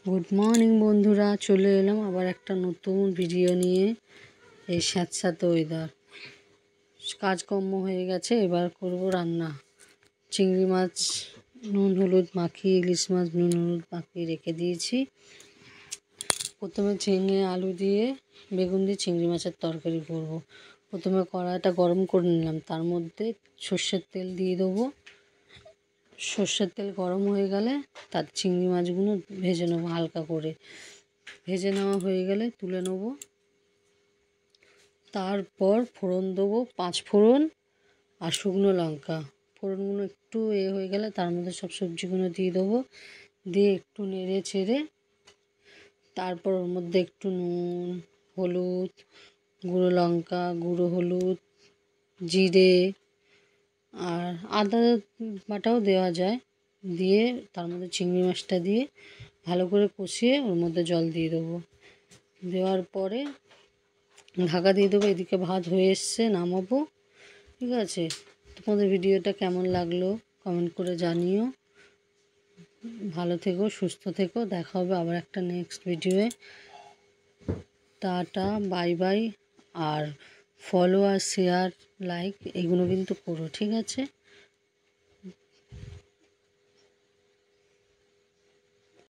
Good morning বন্ধুরা, চলে এলাম আবার একটা নতুন ভিডিও নিয়ে। এই স্যাঁতস্যাঁতে ওয়েদার, কাজকর্ম হয়ে গেছে, এবার করব রান্না। চিংড়ি মাছ নুন হলুদ মাখিয়ে, ইলিশ মাছ নুন হলুদ মাখিয়ে রেখে দিয়েছি। প্রথমে ঝিঙে আলু দিয়ে বেগুন দিয়ে চিংড়ি মাছের তরকারি করব। প্রথমে কড়াইটা গরম করে নিলাম, তার মধ্যে সর্ষের তেল দিয়ে দেবো। সর্ষের তেল গরম হয়ে গেলে তার চিংড়ি মাছগুলো ভেজে নেবো, হালকা করে ভেজে নেওয়া হয়ে গেলে তুলে নেব। তারপর ফোড়ন দেবো, 5 ফোড়ন আর শুকনো লঙ্কা। ফোড়নগুলো একটু হয়ে গেলে তার মধ্যে সব সবজিগুলো দিয়ে দেবো, দিয়ে একটু নেড়ে চেড়ে তারপর ওর মধ্যে একটু নুন হলুদ, গুঁড়ো লঙ্কা, গুঁড়ো হলুদ, জিরে আর আদা বাটাও দেওয়া যায়, দিয়ে তার মধ্যে চিংড়ি মাছটা দিয়ে ভালো করে কষিয়ে ওর মধ্যে জল দিয়ে দেবো। দেওয়ার পরে ঢাকা দিয়ে দেবো। এদিকে ভাত হয়ে এসছে, নামাবো। ঠিক আছে, তোমাদের ভিডিওটা কেমন লাগলো কমেন্ট করে জানিও। ভালো থেকো, সুস্থ থেকো, দেখা হবে আবার একটা নেক্সট ভিডিওয়ে। টাটা, বাই বাই। আর ফলো আর শেয়ার লাইক এগুলো কিন্তু করো, ঠিক আছে।